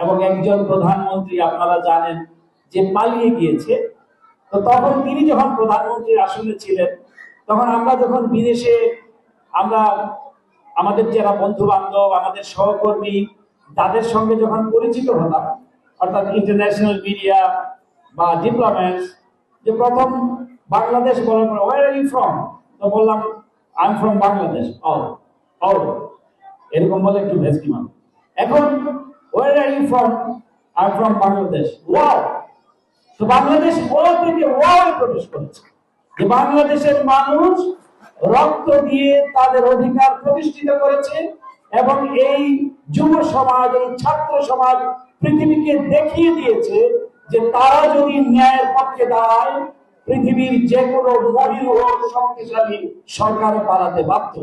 এবং একজন প্রধানমন্ত্রী আপনারা জানেন যে পালিয়ে গিয়েছে। তো তখন তিনি যখন প্রধানমন্ত্রীর আসনে ছিলেন, তখন আমরা যখন বিদেশে আমরা আমাদের যারা বন্ধু বান্ধব, আমাদের সহকর্মী, তাদের সঙ্গে যখন পরিচিত হতাম, অর্থাৎ ইন্টারন্যাশনাল মিডিয়া বা ডিপ্লোম্যাটস, যে প্রথম বাংলাদেশ বলার পরে ওয়ার আর ইউ ফ্রম, তো বললাম আই এম ফ্রম বাংলাদেশ। ও এরকম বলে একটু ভেস্কি মানুষ। এখন where are you from, I am from Bangladesh. Wow! তো বাংলাদেশ ওয়া থেকে ওয়াও প্রবেশ করেছে, যে বাংলাদেশের মানুষ রক্ত দিয়ে তাদের অধিকার প্রতিষ্ঠিত করেছে এবং এই যুব সমাজ, এই ছাত্র সমাজ পৃথিবীকে দেখিয়ে দিয়েছে যে তারা যদি ন্যায়ের পক্ষে দাঁড়ায়, পৃথিবীর যে কোনো মহিল হোক শক্তিশালী সরকারও পালাতে বাধ্য।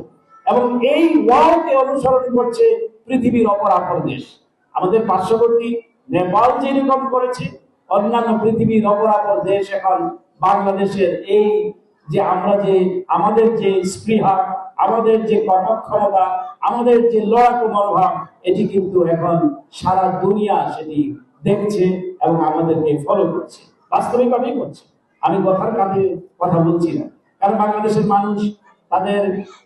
এবং এই ওয়াওকে অনুসরণ করছে পৃথিবীর অপর দেশ। আমাদের পার্শ্ববর্তী নেপাল যেরকম করেছে, অন্যান্য পৃথিবীর অপর দেশ এখন বাংলাদেশের এই যে আমরা যে আমাদের যে স্পৃহা, আমাদের যে কর্মক্ষমতা, আমাদের যে লড়াকু মনোভাব, এটি কিন্তু এখন সারা দুনিয়া সেটি দেখছে এবং আমাদেরকে ফলো করছে, বাস্তবিকভাবেই করছে। আমি কথার কাছে কথা বলছি না, কারণ বাংলাদেশের মানুষ তাদের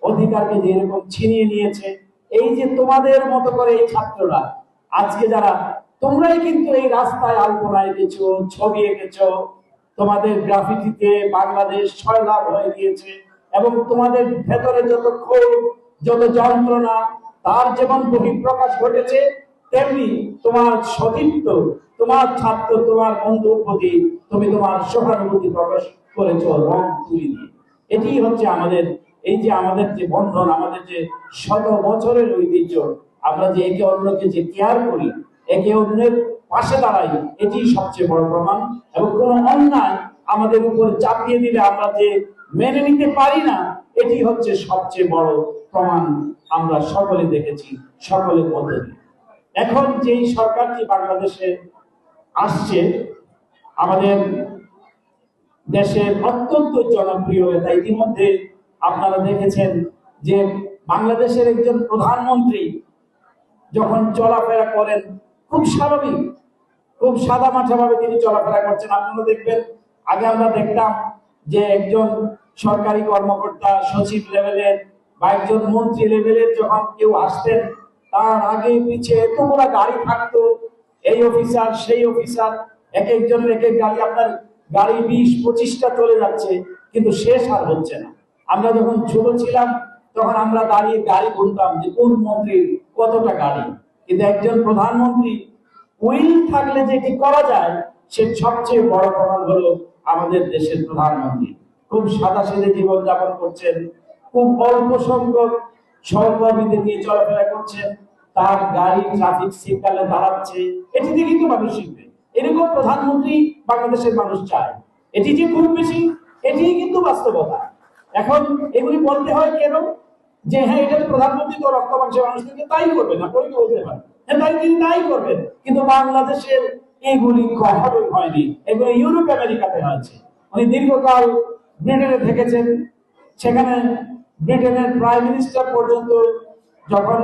অধিকারকে যে এরকম ছিনিয়ে নিয়েছে, এই যে তোমাদের মতো করে এই ছাত্ররা আজকে যারা তোমরাই কিন্তু এই রাস্তায় আলপনা এঁকেছো, ছবি এঁকেছো, তোমাদের গ্রাফিতিতে বাংলাদেশ ছয়লাভ হয়ে গিয়েছে এবং তোমাদের ভেতরে যত ক্ষোভ, যত যন্ত্রণা, তার যেমন বহিঃপ্রকাশ ঘটেছে, তেমনি তোমার সতীর্থ, তোমার ছাত্র, তোমার বন্ধুর প্রতি তুমি তোমার সহানুভূতি প্রকাশ করেছো রং তুলি দিয়ে। এটি হচ্ছে আমাদের এই যে আমাদের যে বন্ধন, আমাদের যে শত বছরের ঐতিহ্য, আমরা যে একে অন্যকে যে কেয়ার করি, একে অন্যের পাশে দাঁড়াই, এটি সবচেয়ে বড় প্রমাণ। এবং কোন অন্যায় আমাদের উপর চাপিয়ে দিলে আমরা যে মেনে নিতে পারি না, এটি হচ্ছে সবচেয়ে বড় প্রমাণ। আমরা সকলে দেখেছি, সকলের মধ্যে। এখন যেই সরকারটি বাংলাদেশে আসছে, আমাদের দেশের অত্যন্ত জনপ্রিয় নেতা, ইতিমধ্যে আপনারা দেখেছেন যে বাংলাদেশের একজন প্রধানমন্ত্রী যখন চলাফেরা করেন, খুব স্বাভাবিক, খুব সাদা মাঠা ভাবে তিনি চলাফেরা করছেন। আপনারা দেখবেন, আগে আমরা দেখতাম যে একজন সরকারি কর্মকর্তা, সচিব লেভেলের বা একজন মন্ত্রী লেভেলের যখন কেউ আসতেন, তার আগে পিছিয়ে এতগুলা গাড়ি থাকতো, এই অফিসার সেই অফিসার, এক একজনের এক এক গাড়ি, আপনার গাড়ি 20-25টা চলে যাচ্ছে, কিন্তু শেষ আর হচ্ছে না। আমরা যখন ছোট ছিলাম তখন আমরা দাঁড়িয়ে গাড়ি গুনতাম যে কোন মন্ত্রীর কতটা গাড়ি, কিন্তু একজন প্রধানমন্ত্রী উইল থাকলে যেটি করা যায়, সে সবচেয়ে বড় প্রমাণ হলো আমাদের দেশের প্রধানমন্ত্রী। খুব সাদাসিধে জীবন যাপন করছেন, খুব অল্প সংখ্যক সহকর্মীদের নিয়ে চলাফেরা করছেন, তার গাড়ি ট্রাফিক সিগন্যালে দাঁড়াচ্ছে, এটি দিয়ে কিন্তু মানুষ শিখবে। এরকম প্রধানমন্ত্রী বাংলাদেশের মানুষ চায়। এটি যে খুব বেশি, এটি কিন্তু বাস্তবতা। এখন এগুলি বলতে হয় কেন, যে হ্যাঁ এটা তো প্রধানমন্ত্রী তো রক্ত মাংসের মানুষ, কিন্তু তাই করবে না, পরে বলতে পারে হ্যাঁ তাই তিনি তাই করবেন, কিন্তু বাংলাদেশের এগুলি কখনোই হয়নি। এগুলো ইউরোপ আমেরিকাতে হয়েছে। উনি দীর্ঘকাল ব্রিটেনে থেকেছেন, সেখানে ব্রিটেনের প্রাইম মিনিস্টার পর্যন্ত যখন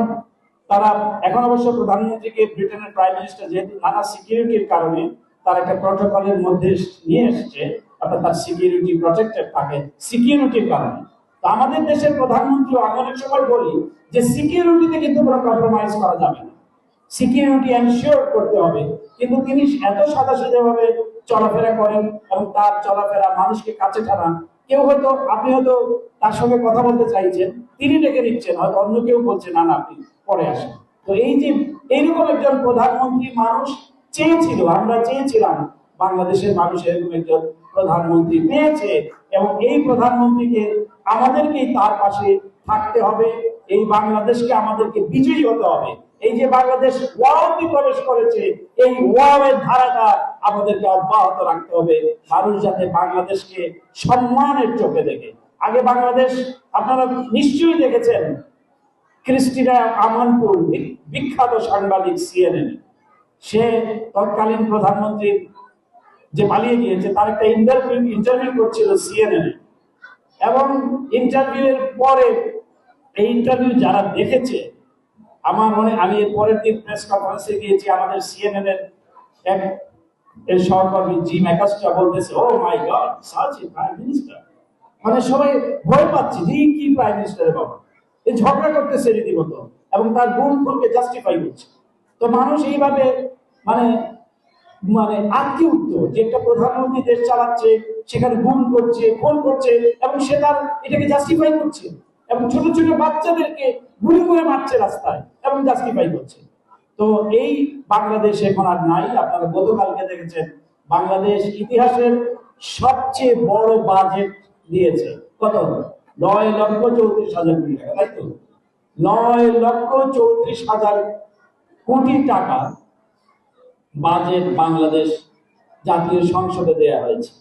তারা, এখন অবশ্য প্রধানমন্ত্রীকে ব্রিটেনের প্রাইম মিনিস্টার যেহেতু নানা সিকিউরিটির কারণে তার একটা প্রটোকলের মধ্যে নিয়ে এসেছে, অর্থাৎ তার সিকিউরিটি প্রটেক্টেড থাকে সিকিউরিটির কারণে। তো আমাদের দেশের প্রধানমন্ত্রী অনেক সময় বলি যে সিকিউরিটিতে কিন্তু কোনো কম্প্রোমাইজ করা যাবে না, সিকিউরিটি এনশিওর করতে হবে, কিন্তু তিনি এত সাদাসিধে ভাবে চলাফেরা করেন এবং তার চলাফেরা মানুষকে কাছে টানান। কেউ হয়তো, আপনি হয়তো তার সঙ্গে কথা বলতে চাইছেন, তিনি ডেকে নিচ্ছেন, হয়তো অন্য কেউ বলছে না না আপনি পরে আসেন। তো এই যে এইরকম একজন প্রধানমন্ত্রী মানুষ চেয়েছিল, আমরা চেয়েছিলাম, বাংলাদেশের মানুষ এরকম একজন প্রধানমন্ত্রী পেয়েছে এবং এই প্রধানমন্ত্রীকে আমাদেরকেই তার পাশে থাকতে হবে। এই বাংলাদেশকে আমাদেরকে বিজয়ী হতে হবে। এই যে বাংলাদেশ ওয়াওতে প্রবেশ করেছে, এই ওয়াওয়ের ধারাটা আমাদেরকে অব্যাহত রাখতে হবে, মানুষ যাতে বাংলাদেশকে সম্মানের চোখে দেখে। আগে বাংলাদেশ, আপনারা নিশ্চয়ই দেখেছেন, ক্রিস্টিনা আমানপুর, বিখ্যাত সাংবাদিক সিএনএন, সে তৎকালীন প্রধানমন্ত্রী যে পালিয়ে গিয়েছে তার একটা ইন্টারভিউ করছিল সিএনএন, এবং ইন্টারভিউ এর পরে এই ইন্টারভিউ যারা দেখেছে আমার মনে, আমি এর পরের দিন প্রেস কনফারেন্সে গিয়েছি, আমাদের সিএনএন এর এক এর সহকর্মী জি ম্যাকাস্টা বলতেছে, oh my god, such a prime minister. মানে সবাই ভয় পাচ্ছে যে এই কি প্রাইম মিনিস্টারের বাবা, এই ঝগড়া করতেছে রীতিমতো, এবং তার গুণ গুণকে জাস্টিফাই করছে। তো মানুষ এইভাবে মানে মানে আটকে উঠতো যে একটা প্রধানমন্ত্রী দেশ চালাচ্ছে, সেখানে গুম করছে, খুন করছে, এবং সে তার এটাকে জাস্টিফাই করছে, এবং ছোট ছোট বাচ্চাদেরকে গুলি করে মারছে রাস্তায় এবং জাস্টিফাই করছে। তো এই বাংলাদেশ এখন আর নাই। আপনারা গতকালকে দেখেছেন বাংলাদেশ ইতিহাসের সবচেয়ে বড় বাজেট দিয়েছে। কত? 9,34,000 কোটি টাকা, তাই তো? 9,34,000 কোটি টাকা বাজেট বাংলাদেশ জাতীয় সংসদে দেয়া হয়েছে।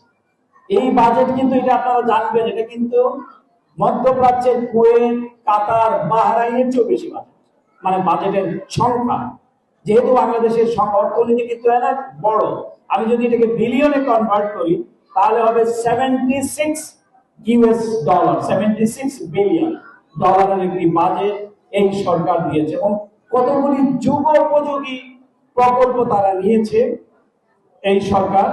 এই বাজেট কিন্তু, এটা আপনারা জানবেন, এটা কিন্তু মধ্যপ্রাচ্যের কুয়েত, কাতার, বাহরাইনের চেয়েও বেশি বাজেট, মানে বাজেটের সংখ্যা। যেহেতু বাংলাদেশের অর্থনীতি কিন্তু অনেক বড়, আমি যদি এটাকে বিলিয়নে কনভার্ট করি তাহলে হবে 76 বিলিয়ন ডলারের একটি বাজেট এই সরকার দিয়েছে, এবং কতগুলি যুগোপযোগী প্রকল্প তারা নিয়েছে এই সরকার।